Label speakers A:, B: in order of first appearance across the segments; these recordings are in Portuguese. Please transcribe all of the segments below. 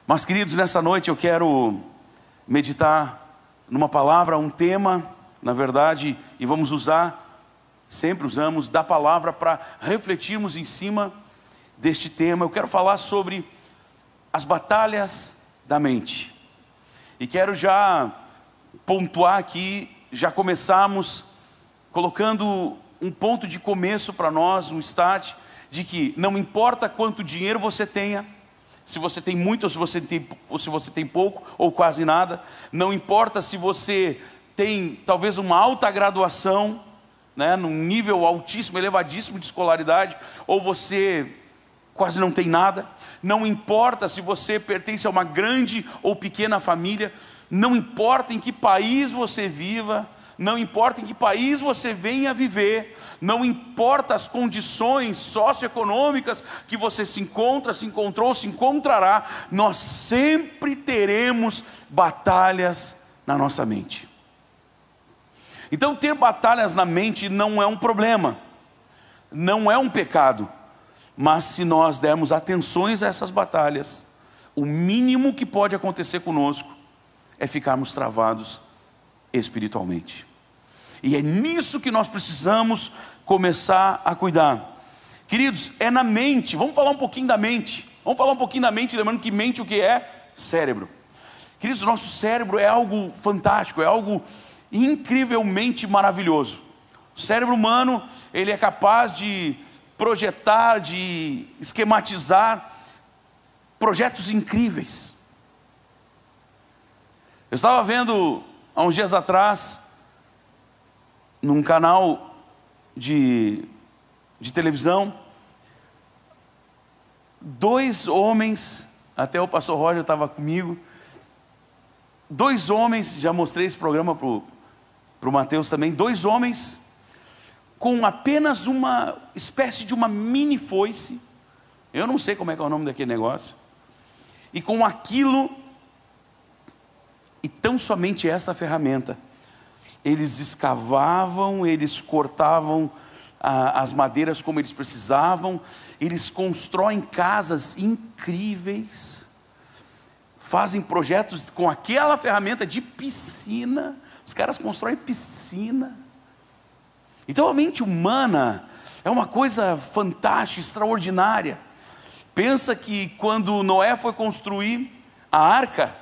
A: Mas, queridos, nessa noite eu quero meditar numa palavra, um tema, na verdade, e vamos usar, sempre usamos, da palavra para refletirmos em cima deste tema. Eu quero falar sobre as batalhas da mente. E quero já pontuar aqui, já começarmos colocando um ponto de começo para nós, um start, de que não importa quanto dinheiro você tenha, se você tem muito ou se você tem pouco ou quase nada, não importa se você tem talvez uma alta graduação, né, num nível altíssimo, elevadíssimo de escolaridade, ou você quase não tem nada, não importa se você pertence a uma grande ou pequena família, não importa em que país você viva, não importa em que país você venha viver, não importa as condições socioeconômicas que você se encontra, se encontrou, se encontrará, nós sempre teremos batalhas na nossa mente. Então, ter batalhas na mente não é um problema, não é um pecado, mas se nós dermos atenções a essas batalhas, o mínimo que pode acontecer conosco é ficarmos travados espiritualmente. E é nisso que nós precisamos começar a cuidar. Queridos, é na mente. Vamos falar um pouquinho da mente. Vamos falar um pouquinho da mente, lembrando que mente o que é? Cérebro. Queridos, o nosso cérebro é algo fantástico, é algo incrivelmente maravilhoso. O cérebro humano, ele é capaz de projetar, de esquematizar projetos incríveis. Eu estava vendo há uns dias atrás, num canal de televisão, dois homens, até o pastor Roger estava comigo, dois homens, já mostrei esse programa para o Mateus também, dois homens com apenas uma espécie de uma mini foice, eu não sei como é que é o nome daquele negócio, e com aquilo, e tão somente essa ferramenta, eles escavavam, eles cortavam as madeiras como eles precisavam, eles constroem casas incríveis, fazem projetos com aquela ferramenta de piscina, os caras constroem piscina. Então a mente humana é uma coisa fantástica, extraordinária. Pensa que quando Noé foi construir a arca,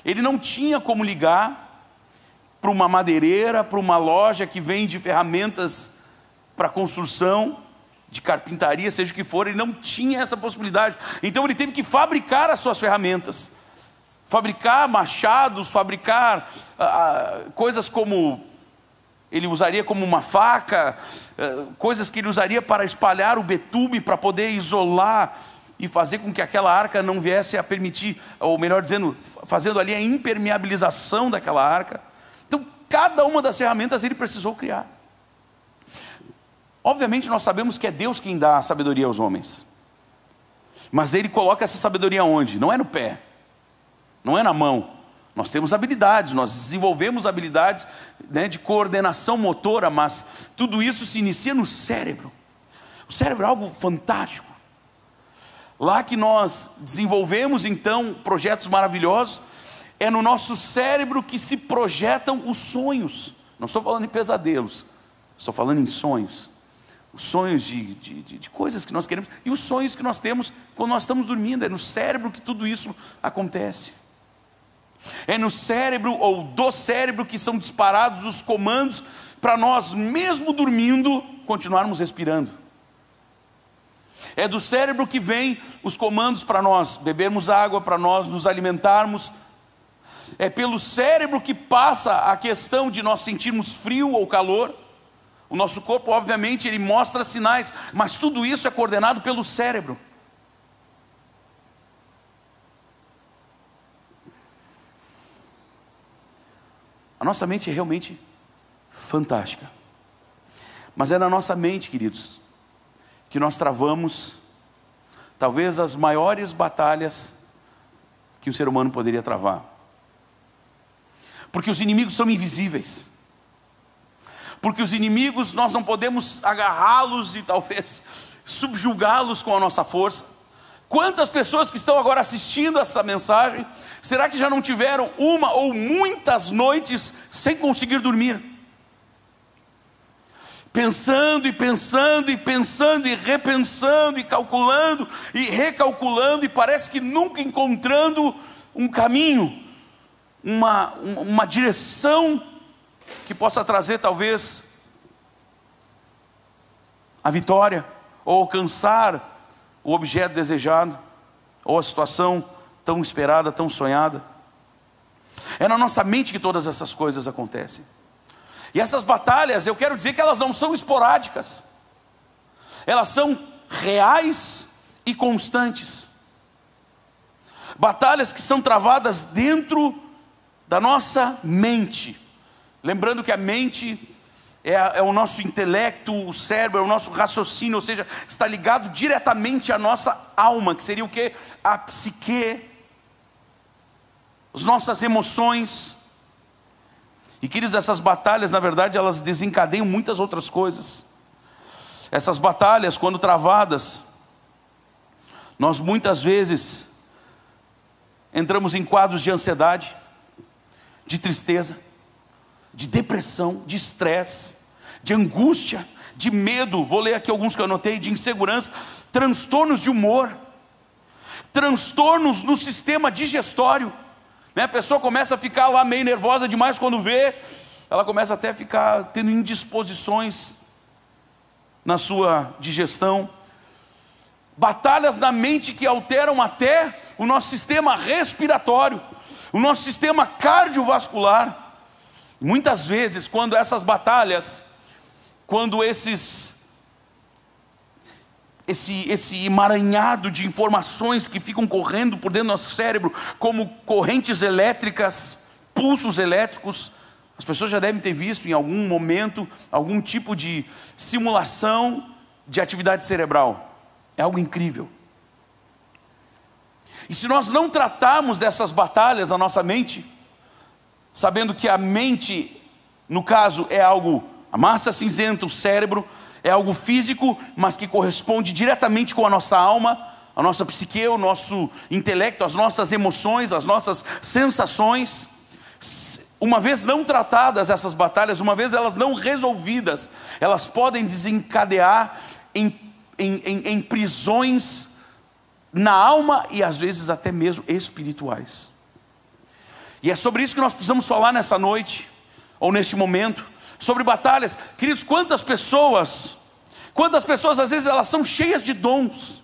A: ele não tinha como ligar para uma madeireira, para uma loja que vende ferramentas para construção, de carpintaria, seja o que for, ele não tinha essa possibilidade. Então ele teve que fabricar as suas ferramentas, fabricar machados, fabricar coisas como ele usaria como uma faca, coisas que ele usaria para espalhar o betume, para poder isolar e fazer com que aquela arca não viesse a permitir, ou melhor dizendo, fazendo ali a impermeabilização daquela arca. Então, cada uma das ferramentas ele precisou criar. Obviamente nós sabemos que é Deus quem dá a sabedoria aos homens, mas ele coloca essa sabedoria onde? Não é no pé, não é na mão. Nós temos habilidades, nós desenvolvemos habilidades, né, de coordenação motora, mas tudo isso se inicia no cérebro. O cérebro é algo fantástico. Lá que nós desenvolvemos então projetos maravilhosos, é no nosso cérebro que se projetam os sonhos. Não estou falando em pesadelos, estou falando em sonhos. Os sonhos de coisas que nós queremos e os sonhos que nós temos quando nós estamos dormindo. É no cérebro que tudo isso acontece. É no cérebro ou do cérebro que são disparados os comandos para nós, mesmo dormindo, continuarmos respirando. É do cérebro que vem os comandos para nós bebermos água, para nós nos alimentarmos. É pelo cérebro que passa a questão de nós sentirmos frio ou calor. O nosso corpo, obviamente, ele mostra sinais, mas tudo isso é coordenado pelo cérebro. A nossa mente é realmente fantástica. Mas é na nossa mente, queridos, que nós travamos talvez as maiores batalhas que o ser humano poderia travar. Porque os inimigos são invisíveis. Porque os inimigos nós não podemos agarrá-los e talvez subjugá-los com a nossa força, Quantas pessoas que estão agora assistindo essa mensagem, será que já não tiveram uma ou muitas noites sem conseguir dormir? Pensando e pensando e pensando e repensando e calculando e recalculando, e parece que nunca encontrando um caminho, uma direção que possa trazer talvez a vitória, ou alcançar o objeto desejado, ou a situação tão esperada, tão sonhada. É na nossa mente que todas essas coisas acontecem. E essas batalhas, eu quero dizer que elas não são esporádicas, elas são reais e constantes. Batalhas que são travadas dentro da nossa mente. Lembrando que a mente é o nosso intelecto, o cérebro, é o nosso raciocínio, ou seja, está ligado diretamente à nossa alma, que seria o quê? A psique, as nossas emoções. E queridos, essas batalhas, na verdade, elas desencadeiam muitas outras coisas. Essas batalhas, quando travadas, nós muitas vezes entramos em quadros de ansiedade, de tristeza, de depressão, de estresse, de angústia, de medo. Vou ler aqui alguns que eu anotei: de insegurança, transtornos de humor, transtornos no sistema digestório, né? A pessoa começa a ficar lá meio nervosa demais quando vê, ela começa até a ficar tendo indisposições na sua digestão. Batalhas na mente que alteram até o nosso sistema respiratório, o nosso sistema cardiovascular. Muitas vezes, quando essas batalhas, quando esse emaranhado de informações que ficam correndo por dentro do nosso cérebro, como correntes elétricas, pulsos elétricos, as pessoas já devem ter visto em algum momento algum tipo de simulação de atividade cerebral. É algo incrível. E se nós não tratarmos dessas batalhas na nossa mente, sabendo que a mente, no caso, é algo, a massa cinzenta, o cérebro, é algo físico, mas que corresponde diretamente com a nossa alma, a nossa psique, o nosso intelecto, as nossas emoções, as nossas sensações. Uma vez não tratadas essas batalhas, uma vez elas não resolvidas, elas podem desencadear em prisões na alma e às vezes até mesmo espirituais. E é sobre isso que nós precisamos falar nessa noite, ou neste momento, sobre batalhas. Queridos, quantas pessoas às vezes elas são cheias de dons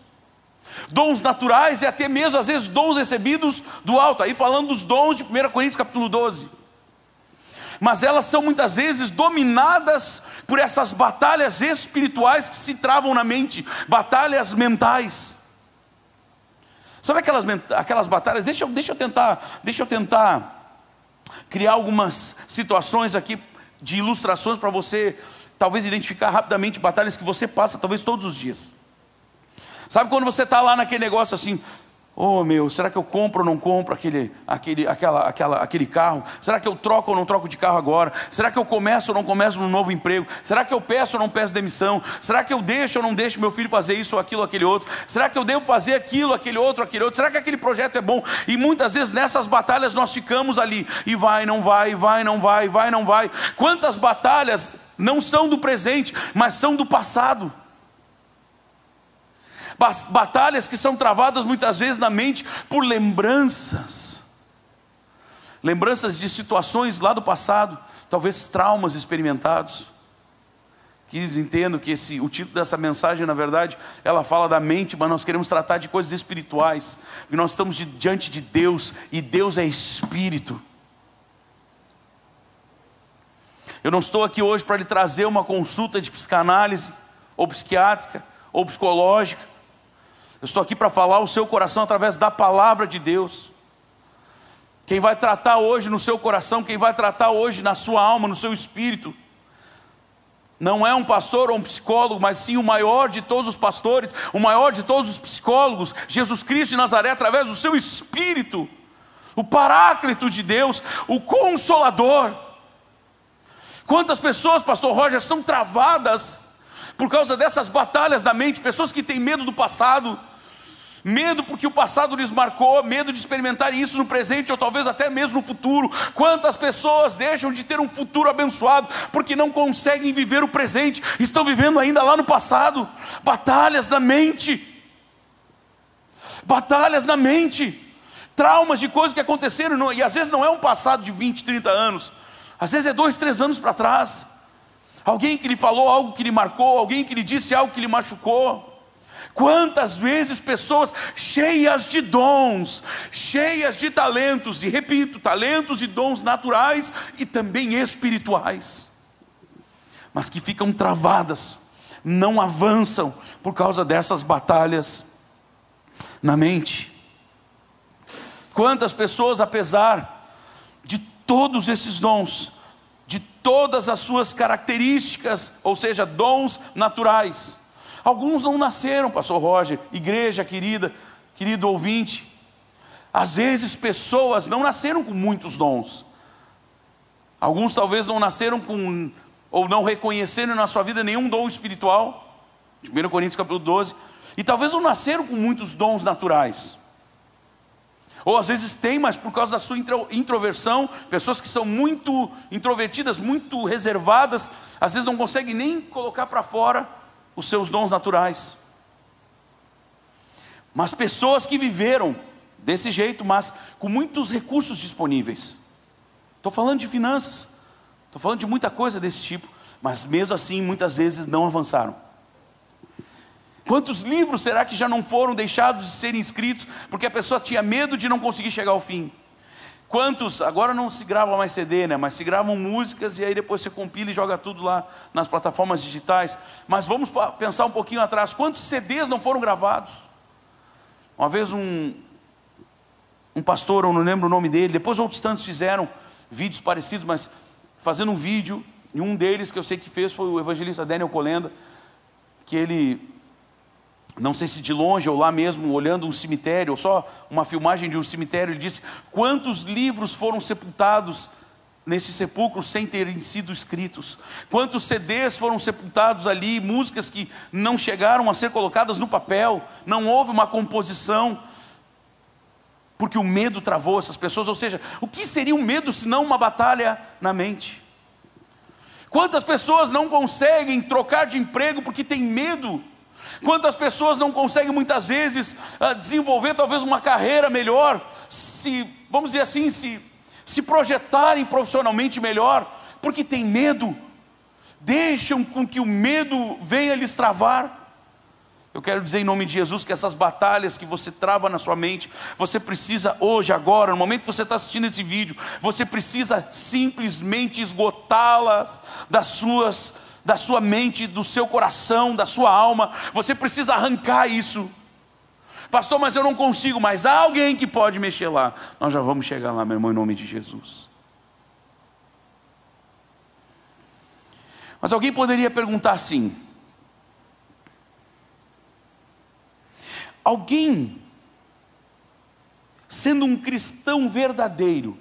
A: naturais e até mesmo às vezes dons recebidos do alto, aí falando dos dons de 1 Coríntios capítulo 12. Mas elas são muitas vezes dominadas por essas batalhas espirituais que se travam na mente, batalhas mentais. Sabe aquelas batalhas? Deixa eu tentar criar algumas situações aqui de ilustrações para você talvez identificar rapidamente batalhas que você passa talvez todos os dias. Sabe quando você está lá naquele negócio assim: oh meu, será que eu compro ou não compro aquele carro? Será que eu troco ou não troco de carro agora? Será que eu começo ou não começo num novo emprego? Será que eu peço ou não peço demissão? Será que eu deixo ou não deixo meu filho fazer isso ou aquilo, aquele outro? Será que eu devo fazer aquilo, aquele outro? Será que aquele projeto é bom? E muitas vezes nessas batalhas nós ficamos ali, e vai, não vai, vai, não vai, vai, não vai. Quantas batalhas não são do presente, mas são do passado? Batalhas que são travadas muitas vezes na mente por lembranças de situações lá do passado, talvez traumas experimentados. Queridos, entendo que o título dessa mensagem, na verdade, ela fala da mente, mas nós queremos tratar de coisas espirituais, porque nós estamos diante de Deus, e Deus é Espírito. Eu não estou aqui hoje para lhe trazer uma consulta de psicanálise, ou psiquiátrica, ou psicológica. Eu estou aqui para falar o seu coração através da palavra de Deus. Quem vai tratar hoje no seu coração, quem vai tratar hoje na sua alma, no seu espírito, não é um pastor ou um psicólogo, mas sim o maior de todos os pastores, o maior de todos os psicólogos, Jesus Cristo de Nazaré, através do seu Espírito, o Paráclito de Deus, o Consolador. Quantas pessoas, pastor Roger, são travadas por causa dessas batalhas da mente, pessoas que têm medo do passado, Medo porque o passado lhes marcou, medo de experimentar isso no presente ou talvez até mesmo no futuro. Quantas pessoas deixam de ter um futuro abençoado porque não conseguem viver o presente, estão vivendo ainda lá no passado. Batalhas na mente, traumas de coisas que aconteceram, e às vezes não é um passado de 20, 30 anos, às vezes é 2, 3 anos para trás. Alguém que lhe falou algo que lhe marcou, alguém que lhe disse algo que lhe machucou. Quantas vezes pessoas cheias de dons, cheias de talentos, e repito, talentos e dons naturais e também espirituais, mas que ficam travadas, não avançam por causa dessas batalhas na mente. Quantas pessoas, apesar de todos esses dons, de todas as suas características, ou seja, dons naturais, alguns não nasceram, pastor Roger, igreja querida, querido ouvinte, às vezes pessoas não nasceram com muitos dons, alguns talvez não nasceram com, ou não reconheceram na sua vida nenhum dom espiritual, de 1 Coríntios capítulo 12, e talvez não nasceram com muitos dons naturais, ou às vezes tem, mas por causa da sua introversão, pessoas que são muito introvertidas, muito reservadas, às vezes não conseguem nem colocar para fora os seus dons naturais. Mas pessoas que viveram desse jeito, mas com muitos recursos disponíveis. Estou falando de finanças, estou falando de muita coisa desse tipo, mas mesmo assim muitas vezes não avançaram. Quantos livros será que já não foram deixados de serem escritos porque a pessoa tinha medo de não conseguir chegar ao fim? Quantos, agora não se grava mais CD, né? Mas se gravam músicas e aí depois você compila e joga tudo lá nas plataformas digitais. Mas vamos pensar um pouquinho atrás, quantos CDs não foram gravados? Uma vez um pastor, eu não lembro o nome dele, depois outros tantos fizeram vídeos parecidos, mas fazendo um vídeo, e um deles que eu sei que fez foi o evangelista Daniel Colenda, que ele, não sei se de longe ou lá mesmo, olhando um cemitério, ou só uma filmagem de um cemitério, ele disse: quantos livros foram sepultados nesse sepulcro sem terem sido escritos? Quantos CDs foram sepultados ali, músicas que não chegaram a ser colocadas no papel, não houve uma composição, porque o medo travou essas pessoas. Ou seja, o que seria um medo se não uma batalha na mente? Quantas pessoas não conseguem trocar de emprego porque tem medo? Quantas pessoas não conseguem muitas vezes desenvolver talvez uma carreira melhor, vamos dizer assim, se projetarem profissionalmente melhor, porque tem medo, deixam com que o medo venha lhes travar. Eu quero dizer em nome de Jesus que essas batalhas que você trava na sua mente, você precisa hoje, agora, no momento que você está assistindo esse vídeo, você precisa simplesmente esgotá-las da sua mente, do seu coração, da sua alma. Você precisa arrancar isso. Pastor, mas eu não consigo, mas há alguém que pode mexer lá. Nós já vamos chegar lá, meu irmão, em nome de Jesus. Mas alguém poderia perguntar assim: alguém, sendo um cristão verdadeiro,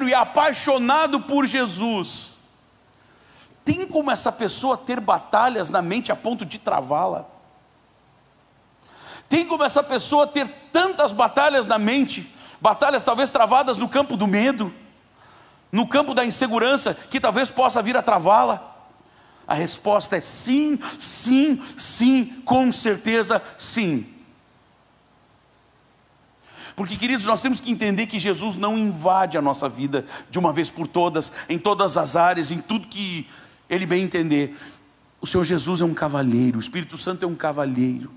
A: e apaixonado por Jesus, tem como essa pessoa ter batalhas na mente a ponto de travá-la? Tem como essa pessoa ter tantas batalhas na mente, batalhas talvez travadas no campo do medo, no campo da insegurança, que talvez possa vir a travá-la? A resposta é sim, sim, sim, com certeza sim. Porque, queridos, nós temos que entender que Jesus não invade a nossa vida de uma vez por todas, em todas as áreas, em tudo que Ele bem entender. O Senhor Jesus é um cavalheiro, o Espírito Santo é um cavalheiro.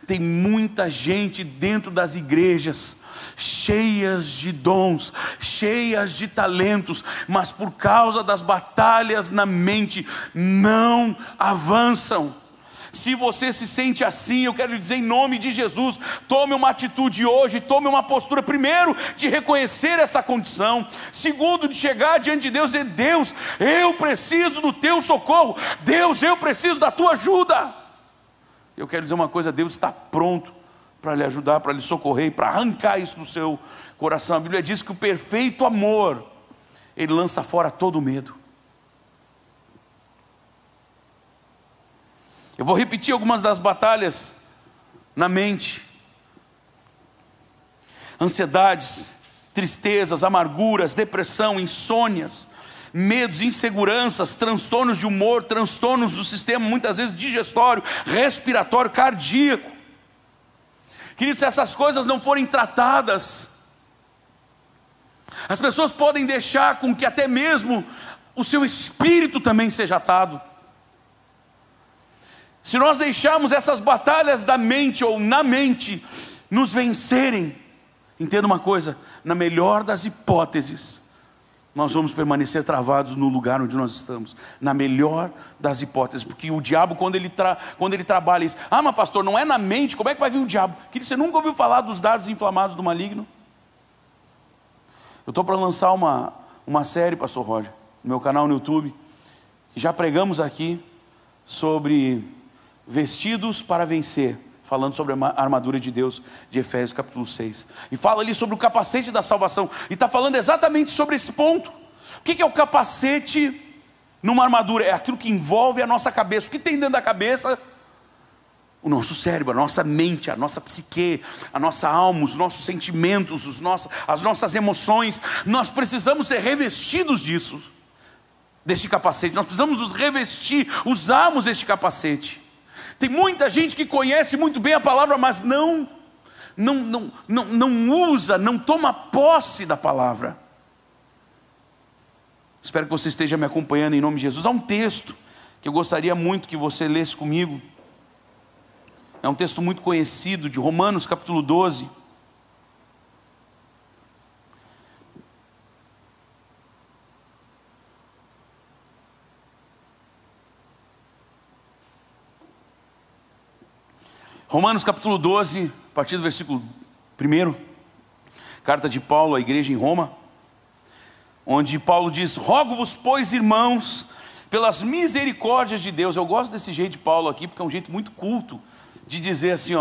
A: Tem muita gente dentro das igrejas, cheias de dons, cheias de talentos, mas por causa das batalhas na mente, não avançam. Se você se sente assim, eu quero lhe dizer em nome de Jesus, tome uma atitude hoje, tome uma postura, primeiro, de reconhecer essa condição, segundo, de chegar diante de Deus e dizer: Deus, eu preciso do teu socorro, Deus, eu preciso da tua ajuda. Eu quero dizer uma coisa: Deus está pronto para lhe ajudar, para lhe socorrer e para arrancar isso do seu coração. A Bíblia diz que o perfeito amor, ele lança fora todo o medo. Eu vou repetir algumas das batalhas na mente: ansiedades, tristezas, amarguras, depressão, insônias, medos, inseguranças, transtornos de humor, transtornos do sistema, muitas vezes digestório, respiratório, cardíaco. Queridos, se essas coisas não forem tratadas, as pessoas podem deixar com que até mesmo o seu espírito também seja atado. Se nós deixarmos essas batalhas da mente ou na mente nos vencerem, entenda uma coisa: na melhor das hipóteses, nós vamos permanecer travados no lugar onde nós estamos. Na melhor das hipóteses, porque o diabo, quando ele trabalha isso, mas pastor, não é na mente, como é que vai vir o diabo? Querido, você nunca ouviu falar dos dardos inflamados do maligno? Eu estou para lançar uma série, pastor Roger, no meu canal no YouTube, que já pregamos aqui sobre vestidos para vencer, falando sobre a armadura de Deus, de Efésios capítulo 6, e fala ali sobre o capacete da salvação, e está falando exatamente sobre esse ponto. O que é o capacete numa armadura? É aquilo que envolve a nossa cabeça. O que tem dentro da cabeça? O nosso cérebro, a nossa mente, a nossa psique, a nossa alma, os nossos sentimentos, as nossas emoções. Nós precisamos ser revestidos disso, deste capacete. Nós precisamos nos revestir, usarmos este capacete. Tem muita gente que conhece muito bem a palavra, mas não usa, não toma posse da palavra. Espero que você esteja me acompanhando em nome de Jesus. Há um texto que eu gostaria muito que você lesse comigo. É um texto muito conhecido, de Romanos capítulo 12. Romanos capítulo 12, a partir do versículo 1, carta de Paulo à igreja em Roma, onde Paulo diz: rogo-vos, pois, irmãos, pelas misericórdias de Deus. Eu gosto desse jeito de Paulo aqui, porque é um jeito muito culto de dizer assim,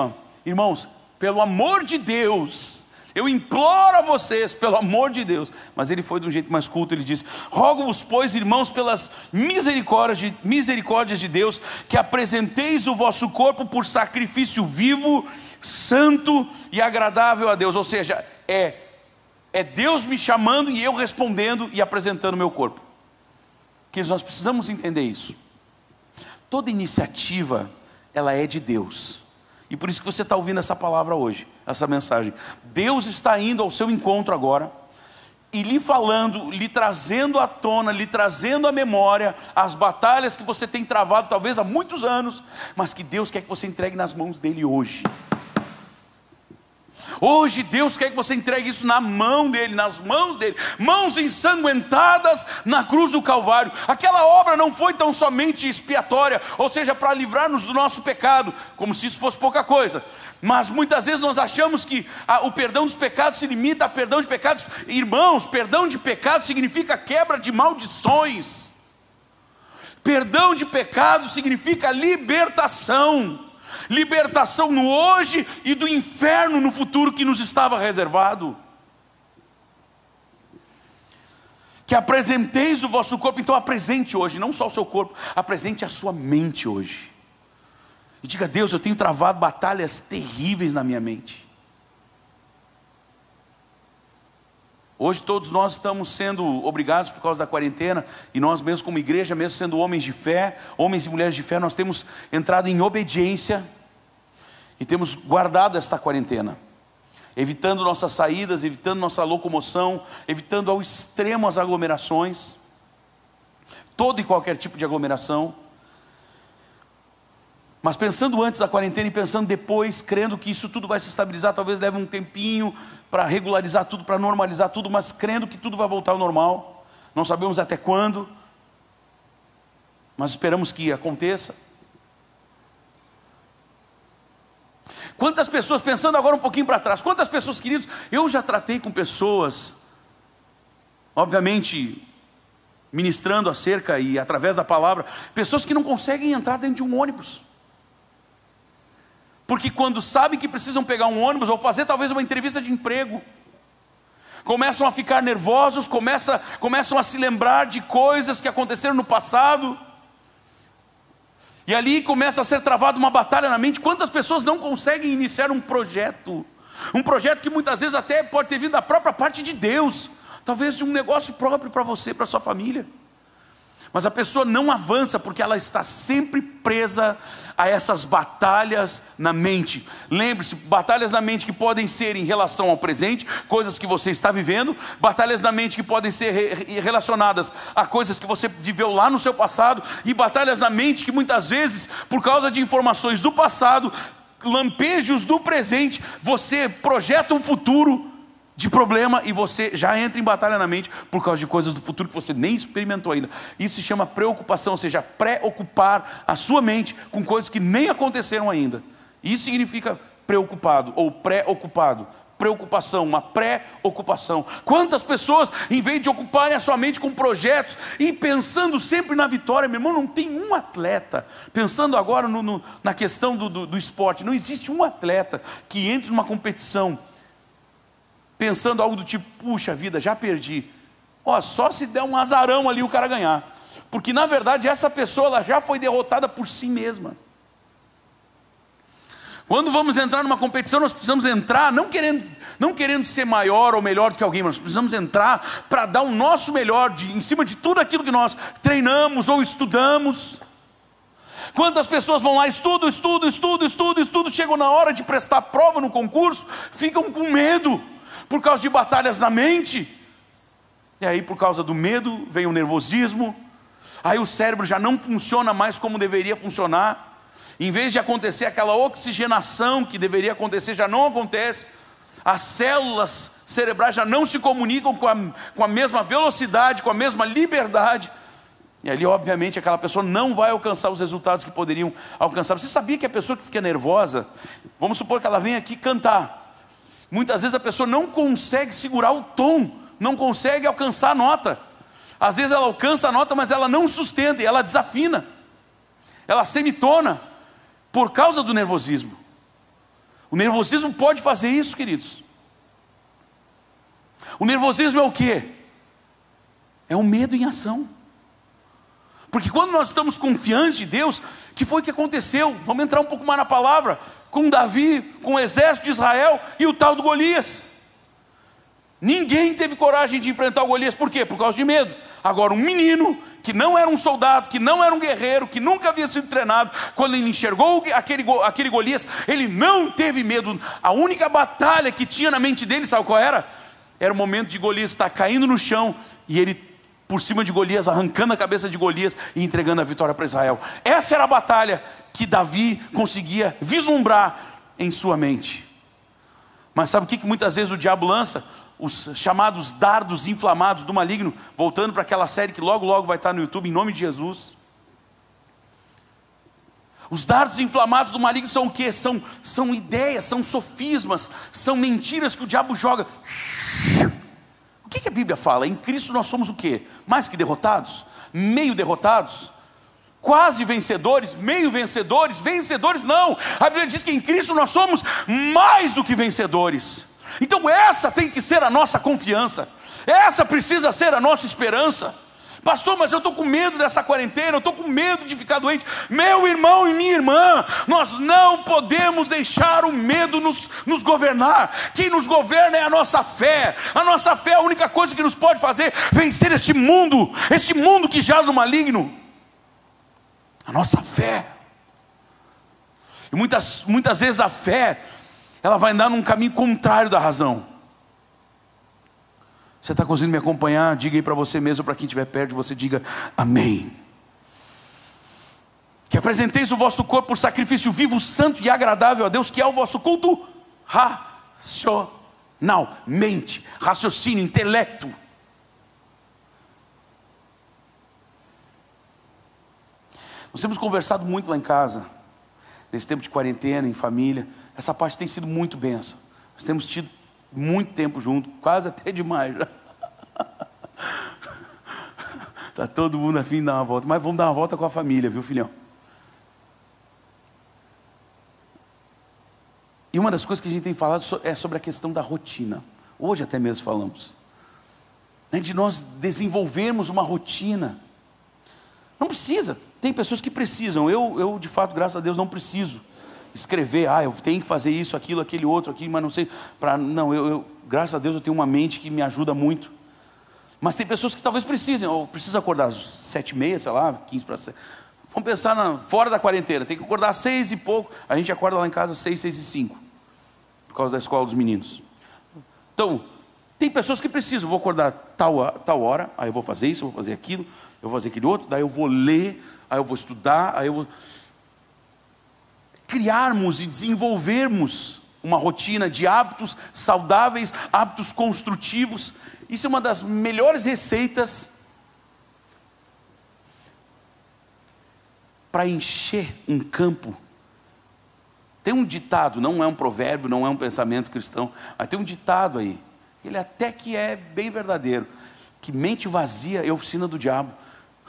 A: irmãos, pelo amor de Deus, eu imploro a vocês, pelo amor de Deus. Mas ele foi de um jeito mais culto, ele diz: rogo-vos, pois, irmãos, pelas misericórdias de Deus, que apresenteis o vosso corpo por sacrifício vivo, santo e agradável a Deus. Ou seja, é Deus me chamando e eu respondendo e apresentando o meu corpo. Que nós precisamos entender isso. Toda iniciativa, ela é de Deus. E por isso que você está ouvindo essa palavra hoje, essa mensagem. Deus está indo ao seu encontro agora e lhe falando, lhe trazendo à tona, lhe trazendo à memória as batalhas que você tem travado talvez há muitos anos, mas que Deus quer que você entregue nas mãos dele hoje. Hoje Deus quer que você entregue isso na mão dele, nas mãos dele, mãos ensanguentadas na cruz do Calvário. Aquela obra não foi tão somente expiatória, ou seja, para livrar-nos do nosso pecado, como se isso fosse pouca coisa. Mas muitas vezes nós achamos que o perdão dos pecados se limita a perdão de pecados. Irmãos, perdão de pecados significa quebra de maldições. Perdão de pecados significa libertação. Libertação no hoje e do inferno no futuro que nos estava reservado. Que apresenteis o vosso corpo. Então apresente hoje, não só o seu corpo, apresente a sua mente hoje. E diga: Deus, eu tenho travado batalhas terríveis na minha mente. Hoje todos nós estamos sendo obrigados por causa da quarentena, e nós mesmos como igreja, mesmo sendo homens de fé, homens e mulheres de fé, nós temos entrado em obediência e temos guardado esta quarentena, evitando nossas saídas, evitando nossa locomoção, evitando ao extremo as aglomerações, todo e qualquer tipo de aglomeração. Mas pensando antes da quarentena e pensando depois, crendo que isso tudo vai se estabilizar, talvez leve um tempinho para regularizar tudo, para normalizar tudo, mas crendo que tudo vai voltar ao normal. Não sabemos até quando, mas esperamos que aconteça. Quantas pessoas, pensando agora um pouquinho para trás, quantas pessoas, queridos, eu já tratei com pessoas, obviamente ministrando acerca e através da palavra, pessoas que não conseguem entrar dentro de um ônibus, porque quando sabem que precisam pegar um ônibus ou fazer talvez uma entrevista de emprego, começam a ficar nervosos, começam a se lembrar de coisas que aconteceram no passado, E ali começa a ser travada uma batalha na mente. Quantas pessoas não conseguem iniciar um projeto que muitas vezes até pode ter vindo da própria parte de Deus, talvez de um negócio próprio para você, para sua família, mas a pessoa não avança porque ela está sempre presa a essas batalhas na mente. Lembre-se, batalhas na mente que podem ser em relação ao presente, coisas que você está vivendo, batalhas na mente que podem ser relacionadas a coisas que você viveu lá no seu passado, e batalhas na mente que muitas vezes, por causa de informações do passado, lampejos do presente, você projeta um futuro de problema e você já entra em batalha na mente por causa de coisas do futuro que você nem experimentou ainda. Isso se chama preocupação, ou seja, preocupar a sua mente com coisas que nem aconteceram ainda. Isso significa preocupado ou preocupado. Preocupação, uma pré-ocupação. Quantas pessoas, em vez de ocuparem a sua mente com projetos e pensando sempre na vitória, meu irmão, não tem um atleta, pensando agora na questão do esporte, não existe um atleta que entre numa competição pensando algo do tipo, puxa vida, já perdi. Só se der um azarão ali o cara ganhar. Porque na verdade essa pessoa ela já foi derrotada por si mesma. Quando vamos entrar numa competição, nós precisamos entrar não querendo ser maior ou melhor do que alguém, mas nós precisamos entrar para dar o nosso melhor em cima de tudo aquilo que nós treinamos ou estudamos. Quantas pessoas vão lá, estudam, chegam na hora de prestar prova no concurso, ficam com medo, por causa de batalhas na mente, e aí por causa do medo vem o nervosismo, aí o cérebro já não funciona mais como deveria funcionar, em vez de acontecer aquela oxigenação que deveria acontecer, já não acontece, as células cerebrais já não se comunicam com a mesma velocidade, com a mesma liberdade, e ali obviamente aquela pessoa não vai alcançar os resultados que poderiam alcançar. Você sabia que a pessoa que fica nervosa, vamos supor que ela vem aqui cantar, muitas vezes a pessoa não consegue segurar o tom, não consegue alcançar a nota. Às vezes ela alcança a nota, mas ela não sustenta, e ela desafina, ela semitona, por causa do nervosismo. O nervosismo pode fazer isso, queridos. O nervosismo é o quê? É o medo em ação. Porque quando nós estamos confiantes em Deus, que foi o que aconteceu? Vamos entrar um pouco mais na palavra, com Davi, com o exército de Israel e o tal do Golias. Ninguém teve coragem de enfrentar o Golias, por quê? Por causa de medo. Agora um menino, que não era um soldado, que não era um guerreiro, que nunca havia sido treinado, quando ele enxergou aquele Golias, ele não teve medo. A única batalha que tinha na mente dele, sabe qual era? Era o momento de Golias estar caindo no chão, e ele por cima de Golias, arrancando a cabeça de Golias e entregando a vitória para Israel. Essa era a batalha que Davi conseguia vislumbrar em sua mente. Mas sabe o que muitas vezes o diabo lança? Os chamados dardos inflamados do maligno, voltando para aquela série que logo logo vai estar no YouTube, em nome de Jesus. Os dardos inflamados do maligno são o quê? São ideias, são sofismas, são mentiras que o diabo joga. O que a Bíblia fala? Em Cristo nós somos o quê? Mais que derrotados? Meio derrotados? Quase vencedores? Meio vencedores? Vencedores não! A Bíblia diz que em Cristo nós somos mais do que vencedores. Então essa tem que ser a nossa confiança, essa precisa ser a nossa esperança. Pastor, mas eu estou com medo dessa quarentena, eu estou com medo de ficar doente. Meu irmão e minha irmã, nós não podemos deixar o medo nos governar. Quem nos governa é a nossa fé. A nossa fé é a única coisa que nos pode fazer vencer este mundo que jaz no maligno. A nossa fé. E muitas vezes a fé, ela vai andar num caminho contrário da razão. Você está conseguindo me acompanhar? Diga aí para você mesmo, para quem estiver perto de você, diga amém. Que apresenteis o vosso corpo por sacrifício vivo, santo e agradável a Deus, que é o vosso culto racional, mente, raciocínio, intelecto. Nós temos conversado muito lá em casa, nesse tempo de quarentena, em família. Essa parte tem sido muito bênção. Nós temos tido muito tempo junto, quase até demais já. Está todo mundo afim de dar uma volta, mas vamos dar uma volta com a família, viu, filhão? E uma das coisas que a gente tem falado é sobre a questão da rotina. Hoje até mesmo falamos, né, de nós desenvolvermos uma rotina. Não precisa tem pessoas que precisam. Eu de fato, graças a Deus, não preciso escrever, eu tenho que fazer isso, aquilo, aquele outro, aquilo, mas não sei, graças a Deus eu tenho uma mente que me ajuda muito. Mas tem pessoas que talvez precisem, ou precisam acordar às 7h30, sei lá, 15 para 7. Vamos pensar fora da quarentena, tem que acordar às 6 e pouco, a gente acorda lá em casa às 6, 6h05, por causa da escola dos meninos. Então, tem pessoas que precisam, vou acordar tal hora, aí eu vou fazer isso, eu vou fazer aquilo, eu vou fazer aquele outro, daí eu vou ler, aí eu vou estudar, aí eu vou... Criarmos e desenvolvermos uma rotina de hábitos saudáveis, hábitos construtivos, isso é uma das melhores receitas para encher um campo. Tem um ditado, não é um provérbio, não é um pensamento cristão, mas tem um ditado aí, ele até que é bem verdadeiro, que mente vazia é oficina do diabo.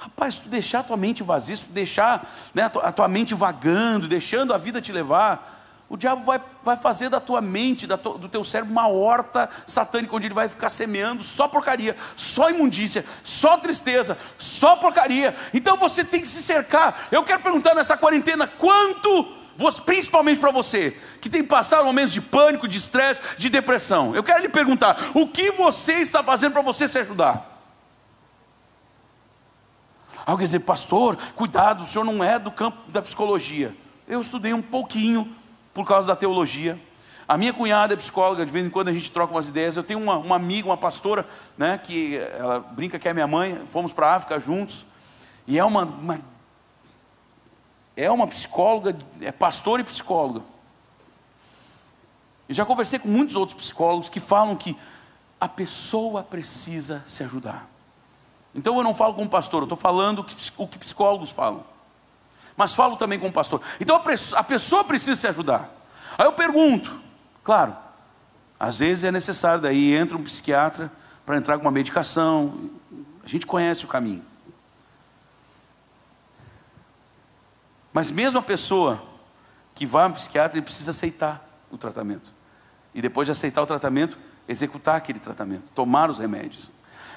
A: Rapaz, se tu deixar a tua mente vazia, se tu deixar, né, a tua mente vagando, deixando a vida te levar, o diabo vai fazer da tua mente, do teu cérebro, uma horta satânica, onde ele vai ficar semeando só porcaria, só imundícia, só tristeza, só porcaria. Então você tem que se cercar. Eu quero perguntar nessa quarentena, principalmente para você, que tem passado momentos de pânico, de estresse, de depressão, eu quero lhe perguntar, o que você está fazendo para você se ajudar? Alguém dizer, pastor, cuidado, o senhor não é do campo da psicologia. Eu estudei um pouquinho por causa da teologia. A minha cunhada é psicóloga, de vez em quando a gente troca umas ideias. Eu tenho uma amiga, uma pastora, né, que ela brinca que é minha mãe. Fomos para a África juntos. E é uma psicóloga, é pastora e psicóloga. Eu já conversei com muitos outros psicólogos que falam que a pessoa precisa se ajudar. Então eu não falo como pastor, eu estou falando o que psicólogos falam, mas falo também como pastor. Então a pessoa precisa se ajudar. Aí eu pergunto, claro, às vezes é necessário, daí entra um psiquiatra para entrar com uma medicação, a gente conhece o caminho. Mas mesmo a pessoa que vai a um psiquiatra, ele precisa aceitar o tratamento, e depois de aceitar o tratamento, executar aquele tratamento, tomar os remédios.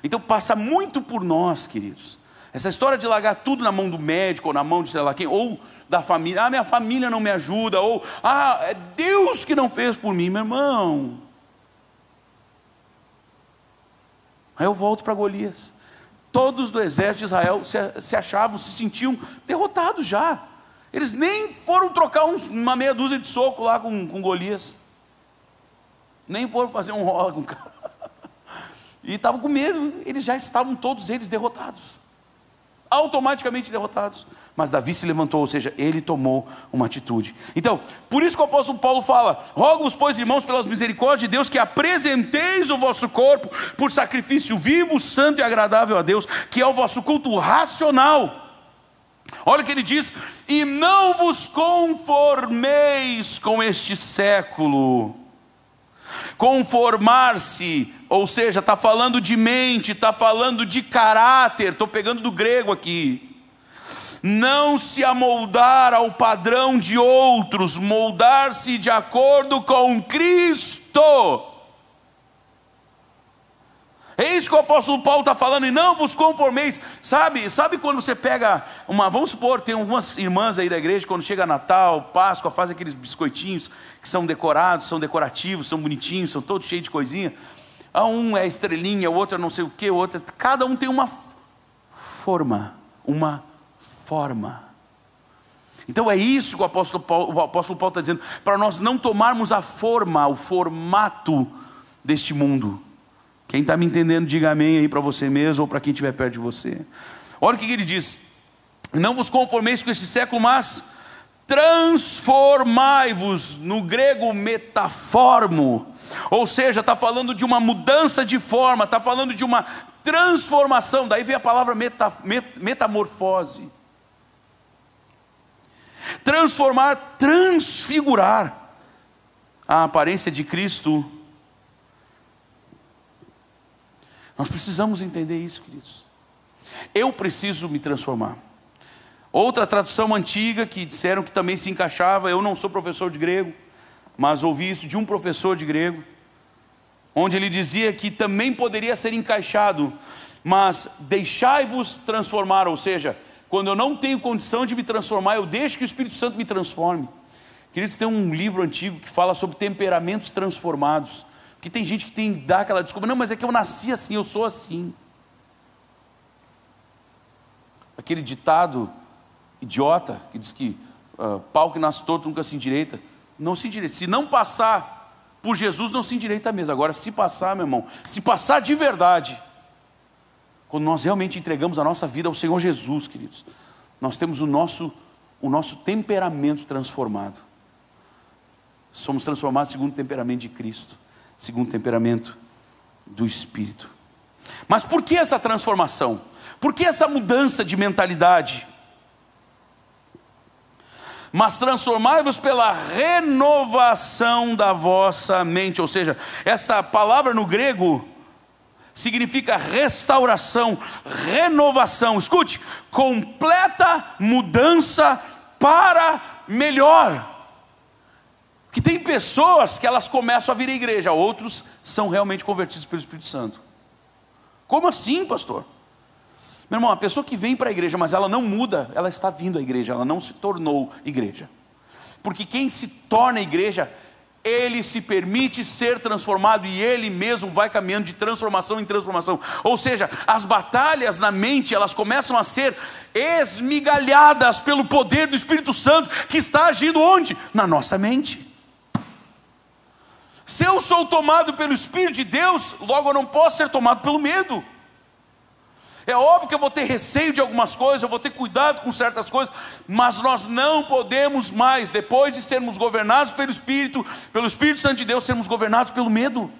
A: Então passa muito por nós, queridos, essa história de largar tudo na mão do médico, ou na mão de sei lá quem, ou da família, minha família não me ajuda, ou é Deus que não fez por mim, meu irmão. Aí eu volto para Golias. Todos do exército de Israel se achavam, se sentiam derrotados já. Eles nem foram trocar uma meia dúzia de soco lá com Golias, nem foram fazer um rola com o cara. E estavam com medo, eles já estavam todos eles derrotados, automaticamente derrotados. Mas Davi se levantou, ou seja, ele tomou uma atitude. Então, por isso que o apóstolo Paulo fala: rogo-vos, pois, irmãos, pelas misericórdias de Deus, que apresenteis o vosso corpo por sacrifício vivo, santo e agradável a Deus, que é o vosso culto racional. Olha o que ele diz: e não vos conformeis com este século. Conformar-se, ou seja, está falando de mente, está falando de caráter, estou pegando do grego aqui. Não se amoldar ao padrão de outros, moldar-se de acordo com Cristo. É isso que o apóstolo Paulo está falando, e não vos conformeis. Sabe quando você pega vamos supor, tem algumas irmãs aí da igreja, quando chega Natal, Páscoa, fazem aqueles biscoitinhos que são decorados, são decorativos, são bonitinhos, são todos cheios de coisinha. Um é estrelinha, o outro é não sei o que, o outro cada um tem uma forma. Então é isso que o apóstolo Paulo está dizendo, para nós não tomarmos a forma, o formato deste mundo. Quem está me entendendo, diga amém aí para você mesmo, ou para quem estiver perto de você. Olha o que ele diz: não vos conformeis com esse século, mas transformai-vos. No grego, metaformo, ou seja, está falando de uma mudança de forma, está falando de uma transformação. Daí vem a palavra metamorfose. Transformar, transfigurar a aparência de Cristo. Nós precisamos entender isso, queridos. Eu preciso me transformar. Outra tradução antiga que disseram que também se encaixava, eu não sou professor de grego, mas ouvi isso de um professor de grego, onde ele dizia que também poderia ser encaixado, mas deixai-vos transformar, ou seja, quando eu não tenho condição de me transformar, eu deixo que o Espírito Santo me transforme. Queridos, tem um livro antigo que fala sobre temperamentos transformados. Porque tem gente que dá aquela desculpa, não, mas é que eu nasci assim, eu sou assim. Aquele ditado idiota que diz que pau que nasce torto nunca se endireita. Não se endireita. Se não passar por Jesus, não se endireita mesmo. Agora, se passar, meu irmão, se passar de verdade, quando nós realmente entregamos a nossa vida ao Senhor Jesus, queridos, nós temos o nosso temperamento transformado. Somos transformados segundo o temperamento de Cristo, segundo o temperamento do Espírito. Mas por que essa transformação? Por que essa mudança de mentalidade? Mas transformai-vos pela renovação da vossa mente. Ou seja, esta palavra no grego significa restauração, renovação. Escute, completa mudança para melhor. Que tem pessoas que elas começam a vir à igreja, outros são realmente convertidos pelo Espírito Santo. Como assim, pastor? Meu irmão, a pessoa que vem para a igreja, mas ela não muda, ela está vindo à igreja, ela não se tornou igreja. Porque quem se torna igreja, ele se permite ser transformado e ele mesmo vai caminhando de transformação em transformação. Ou seja, as batalhas na mente, elas começam a ser esmigalhadas pelo poder do Espírito Santo, que está agindo onde? Na nossa mente. Se eu sou tomado pelo Espírito de Deus, logo eu não posso ser tomado pelo medo. É óbvio que eu vou ter receio de algumas coisas, eu vou ter cuidado com certas coisas, mas nós não podemos mais, depois de sermos governados pelo Espírito Santo de Deus, sermos governados pelo medo.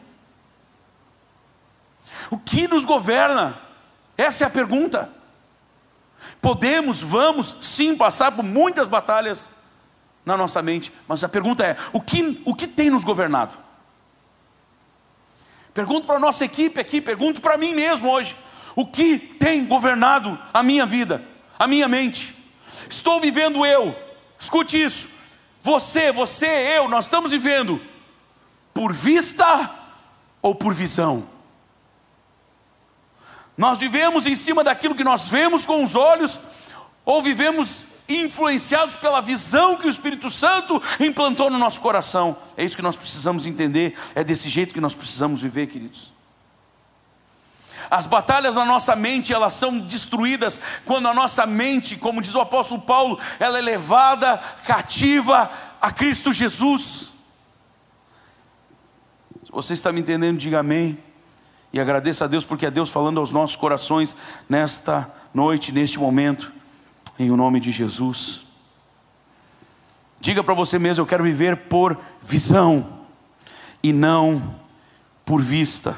A: O que nos governa? Essa é a pergunta. Vamos sim passar por muitas batalhas na nossa mente, mas a pergunta é, o que tem nos governado? Pergunto para a nossa equipe aqui, pergunto para mim mesmo hoje. O que tem governado a minha vida, a minha mente? Estou vivendo eu, escute isso, você, eu, nós estamos vivendo por vista ou por visão? Nós vivemos em cima daquilo que nós vemos com os olhos, ou vivemos influenciados pela visão que o Espírito Santo implantou no nosso coração? É isso que nós precisamos entender, é desse jeito que nós precisamos viver, queridos. As batalhas na nossa mente, elas são destruídas quando a nossa mente, como diz o apóstolo Paulo, ela é levada cativa a Cristo Jesus. Se você está me entendendo, diga amém. E agradeça a Deus, porque é Deus falando aos nossos corações nesta noite, neste momento, em o nome de Jesus. Diga para você mesmo, eu quero viver por visão e não por vista.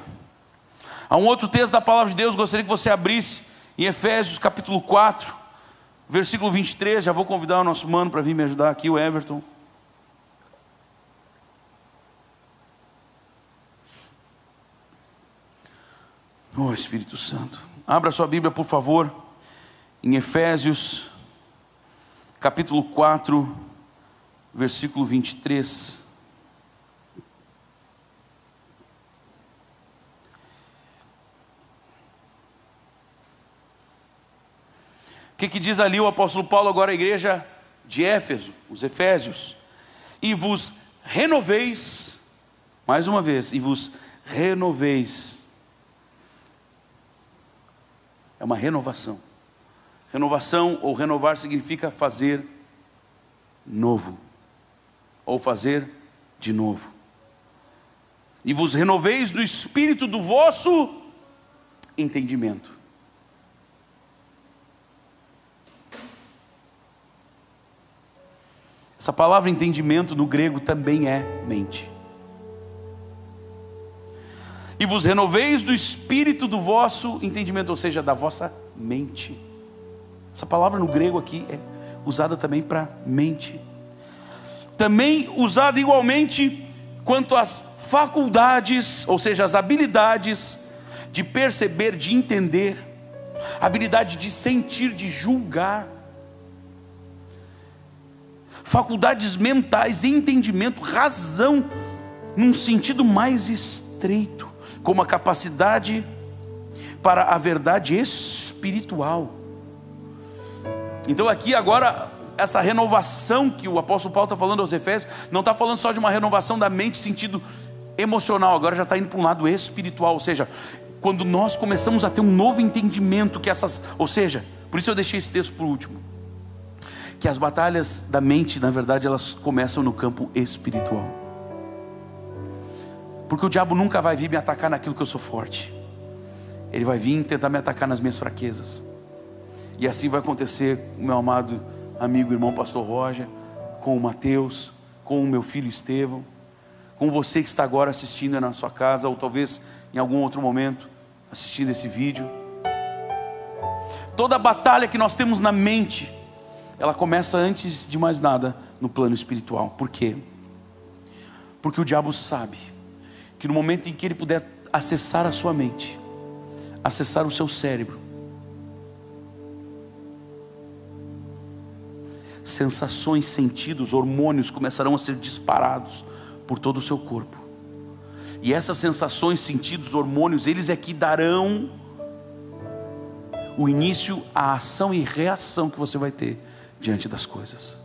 A: Há um outro texto da palavra de Deus, gostaria que você abrisse em Efésios capítulo 4, versículo 23, já vou convidar o nosso mano para vir me ajudar aqui, o Everton. Oh Espírito Santo, abra sua Bíblia por favor, em Efésios capítulo 4, versículo 23. O que diz ali o apóstolo Paulo agora à igreja de Éfeso, os Efésios? E vos renoveis, mais uma vez, e vos renoveis. É uma renovação. Renovação ou renovar significa fazer novo, ou fazer de novo. E vos renoveis no espírito do vosso entendimento. Essa palavra entendimento no grego também é mente. E vos renoveis do espírito do vosso entendimento, ou seja, da vossa mente. Essa palavra no grego aqui é usada também para mente. Também usada igualmente quanto às faculdades, ou seja, as habilidades de perceber, de entender, habilidade de sentir, de julgar. Faculdades mentais, entendimento, razão, num sentido mais estreito, como a capacidade para a verdade espiritual. Então aqui agora, essa renovação que o apóstolo Paulo está falando aos Efésios, não está falando só de uma renovação da mente, sentido emocional, agora já está indo para um lado espiritual. Ou seja, quando nós começamos a ter um novo entendimento que ou seja, por isso eu deixei esse texto por último, que as batalhas da mente, na verdade, elas começam no campo espiritual. Porque o diabo nunca vai vir me atacar naquilo que eu sou forte, ele vai vir tentar me atacar nas minhas fraquezas. E assim vai acontecer, meu amado amigo, irmão pastor Roger, com o Mateus, com o meu filho Estevão, com você que está agora assistindo na sua casa, ou talvez em algum outro momento assistindo esse vídeo. Toda a batalha que nós temos na mente, ela começa antes de mais nada no plano espiritual. Por quê? Porque o diabo sabe que no momento em que ele puder acessar a sua mente, acessar o seu cérebro, sensações, sentidos, hormônios começarão a ser disparados por todo o seu corpo. E essas sensações, sentidos, hormônios, eles é que darão o início à ação e reação que você vai ter diante das coisas.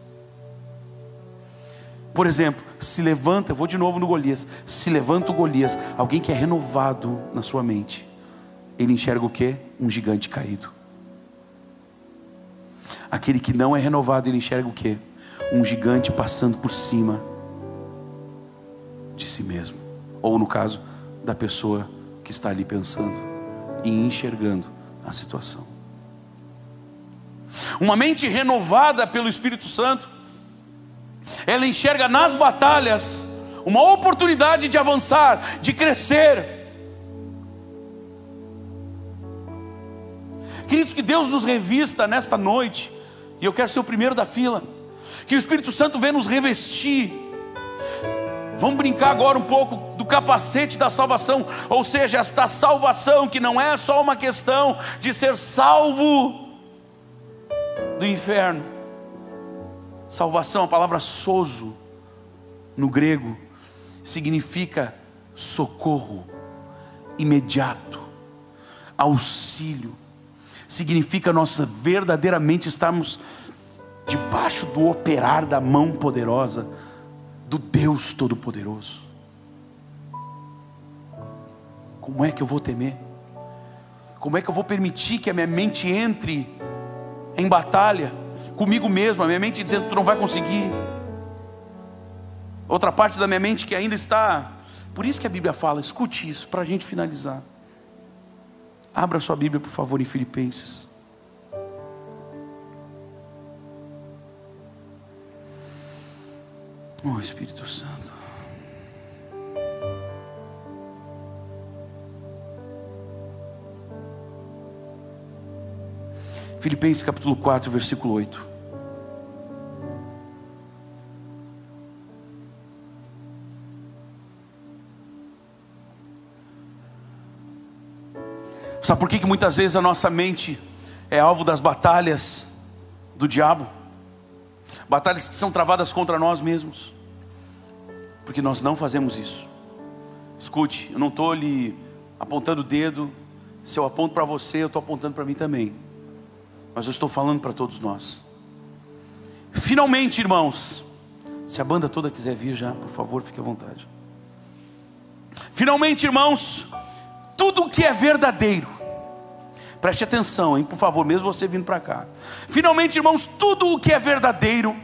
A: Por exemplo, se levanta, eu vou de novo no Golias, se levanta o Golias, alguém que é renovado na sua mente, ele enxerga o quê? Um gigante caído. Aquele que não é renovado, ele enxerga o quê? Um gigante passando por cima de si mesmo, ou no caso da pessoa que está ali pensando e enxergando a situação. Uma mente renovada pelo Espírito Santo, ela enxerga nas batalhas uma oportunidade de avançar, de crescer. Queridos, que Deus nos revista nesta noite, e eu quero ser o primeiro da fila, que o Espírito Santo venha nos revestir. Vamos brincar agora um pouco do capacete da salvação, ou seja, esta salvação que não é só uma questão de ser salvo do inferno. Salvação, a palavra sozo no grego significa socorro imediato, auxílio. Significa nós verdadeiramente estarmos debaixo do operar da mão poderosa do Deus Todo-Poderoso. Como é que eu vou temer? Como é que eu vou permitir que a minha mente entre em batalha comigo mesmo, a minha mente dizendo: tu não vai conseguir. Outra parte da minha mente que ainda está. Por isso que a Bíblia fala, escute isso, para a gente finalizar. Abra sua Bíblia, por favor, em Filipenses. Oh, Espírito Santo. Filipenses capítulo 4, versículo 8. Sabe por que muitas vezes a nossa mente é alvo das batalhas do diabo? Batalhas que são travadas contra nós mesmos, porque nós não fazemos isso. Escute, eu não estou lhe apontando o dedo. Se eu aponto para você, eu estou apontando para mim também, mas eu estou falando para todos nós. Finalmente, irmãos, se a banda toda quiser vir já, por favor, fique à vontade. Finalmente, irmãos, tudo o que é verdadeiro, preste atenção, hein, por favor, mesmo você vindo para cá. Finalmente, irmãos, tudo o que é verdadeiro,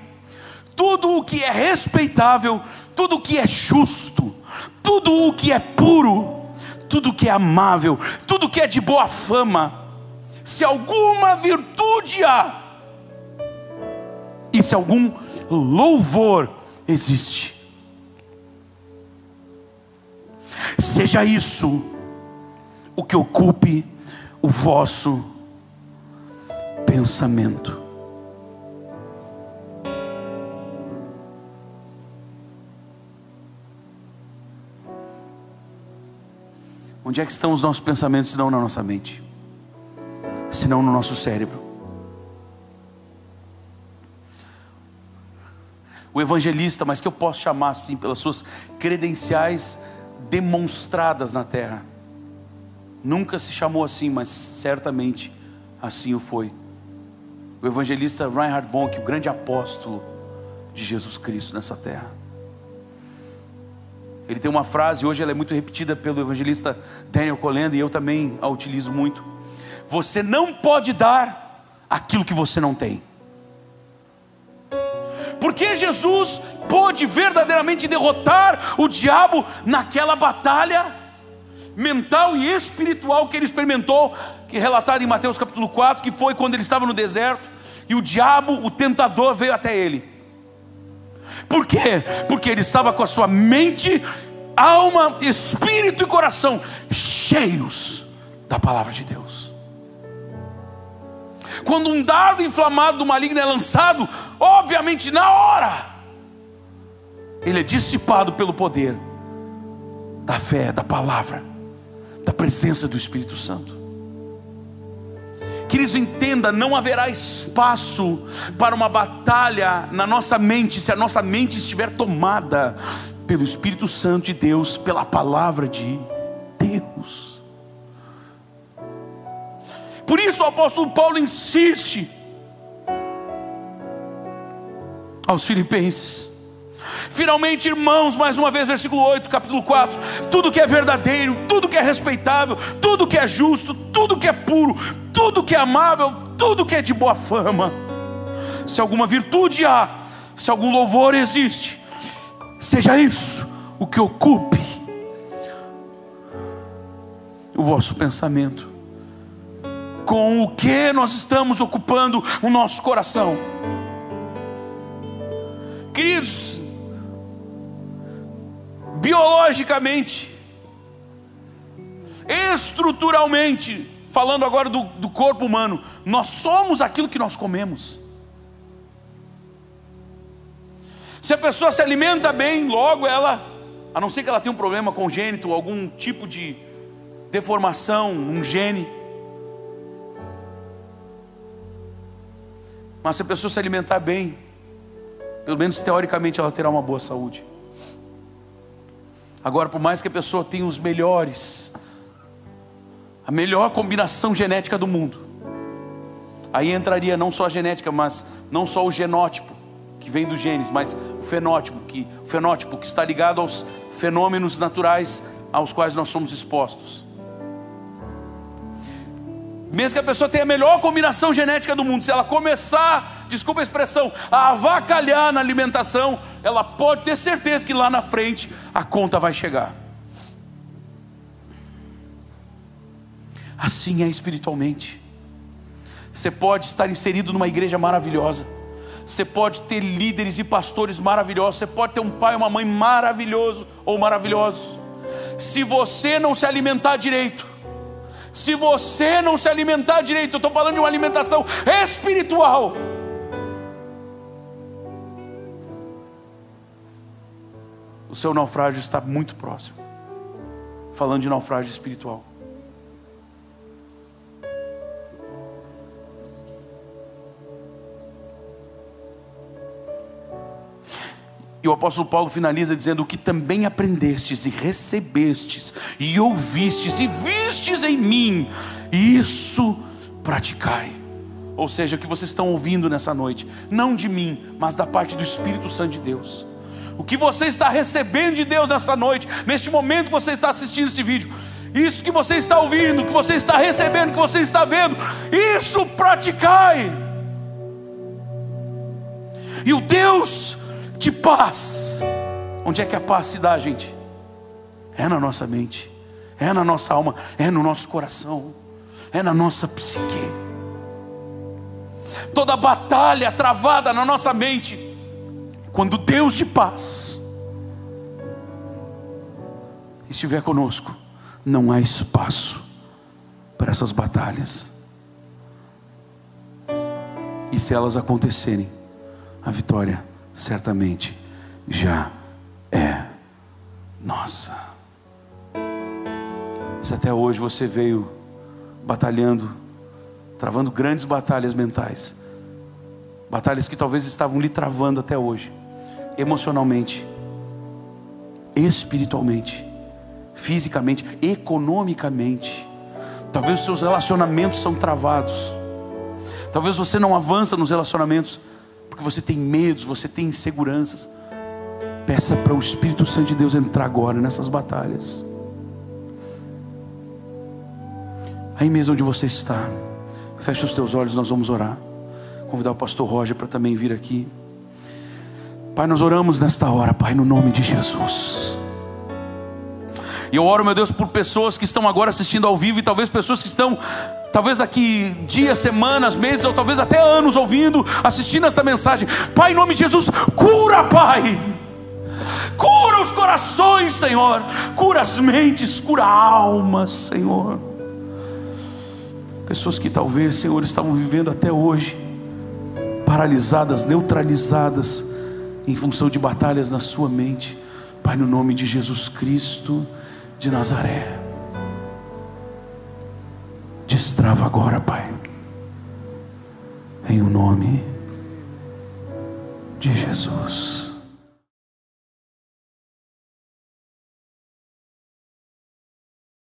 A: tudo o que é respeitável, tudo o que é justo, tudo o que é puro, tudo o que é amável, tudo o que é de boa fama, se alguma virtude há, e se algum louvor existe, seja isso o que ocupe o vosso pensamento. Onde é que estão os nossos pensamentos, se não na nossa mente, se não no nosso cérebro? O evangelista, mas que eu posso chamar assim pelas suas credenciais demonstradas na terra, nunca se chamou assim, mas certamente assim o foi. o evangelista Reinhard Bonnke, o grande apóstolo de Jesus Cristo nessa terra. Ele tem uma frase, hoje ela é muito repetida pelo evangelista Daniel Kolenda, e eu também a utilizo muito: você não pode dar aquilo que você não tem. Porque Jesus pôde verdadeiramente derrotar o diabo naquela batalha mental e espiritual que ele experimentou, que é relatado em Mateus capítulo 4, que foi quando ele estava no deserto, e o diabo, o tentador, veio até ele. Por quê? Porque ele estava com a sua mente, alma, espírito e coração cheios da palavra de Deus. Quando um dardo inflamado do maligno é lançado, obviamente na hora ele é dissipado pelo poder da fé, da palavra, da presença do Espírito Santo. Queridos, entenda, não haverá espaço para uma batalha na nossa mente se a nossa mente estiver tomada pelo Espírito Santo de Deus, pela palavra de Deus. Por isso o apóstolo Paulo insiste aos Filipenses: finalmente, irmãos, mais uma vez, versículo 8, capítulo 4: tudo que é verdadeiro, tudo que é respeitável, tudo que é justo, tudo que é puro, tudo que é amável, tudo que é de boa fama, se alguma virtude há, se algum louvor existe, seja isso o que ocupe o vosso pensamento. Com o que nós estamos ocupando o nosso coração? Queridos, biologicamente, estruturalmente, falando agora do corpo humano, nós somos aquilo que nós comemos. Se a pessoa se alimenta bem, logo ela, a não ser que ela tenha um problema congênito, algum tipo de deformação, um gene, mas se a pessoa se alimentar bem, pelo menos teoricamente ela terá uma boa saúde. Agora, por mais que a pessoa tenha os melhores, a melhor combinação genética do mundo, aí entraria não só a genética, mas não só o genótipo, que vem dos genes, mas o fenótipo que está ligado aos fenômenos naturais aos quais nós somos expostos. Mesmo que a pessoa tenha a melhor combinação genética do mundo, se ela começar, desculpa a expressão, a avacalhar na alimentação, ela pode ter certeza que lá na frente a conta vai chegar. Assim é espiritualmente. Você pode estar inserido numa igreja maravilhosa, você pode ter líderes e pastores maravilhosos, você pode ter um pai e uma mãe maravilhoso ou maravilhosos. Se você não se alimentar direito, eu estou falando de uma alimentação espiritual, o seu naufrágio está muito próximo. Falando de naufrágio espiritual, e o apóstolo Paulo finaliza dizendo: o que também aprendestes e recebestes e ouvistes e vistes em mim, isso praticai. Ou seja, o que vocês estão ouvindo nessa noite, não de mim, mas da parte do Espírito Santo de Deus. O que você está recebendo de Deus nessa noite, neste momento que você está assistindo esse vídeo, isso que você está ouvindo, que você está recebendo, que você está vendo, isso praticai. E o Deus de paz, onde é que a paz se dá, gente? É na nossa mente, é na nossa alma, é no nosso coração, é na nossa psique. Toda batalha travada na nossa mente, quando Deus de paz estiver conosco, não há espaço para essas batalhas. E se elas acontecerem, a vitória certamente já é nossa. Se até hoje você veio batalhando, travando grandes batalhas mentais, batalhas que talvez estavam lhe travando até hoje, emocionalmente, espiritualmente, fisicamente, economicamente, talvez os seus relacionamentos são travados, Talvez você não avança nos relacionamentos porque você tem medos, você tem inseguranças. Peça para o Espírito Santo de Deus entrar agora nessas batalhas. Aí mesmo onde você está, feche os teus olhos, nós vamos orar. Convidar o pastor Roger para também vir aqui. Pai, nós oramos nesta hora, Pai, no nome de Jesus. E eu oro, meu Deus, por pessoas que estão agora assistindo ao vivo, e talvez pessoas que estão, talvez daqui dias, semanas, meses, ou talvez até anos ouvindo, assistindo essa mensagem. Pai, em nome de Jesus, cura, Pai. Cura os corações, Senhor. Cura as mentes, cura almas, Senhor. Pessoas que talvez, Senhor, estavam vivendo até hoje paralisadas, neutralizadas, em função de batalhas na sua mente. Pai, no nome de Jesus Cristo de Nazaré, destrava agora, Pai, em o nome de Jesus.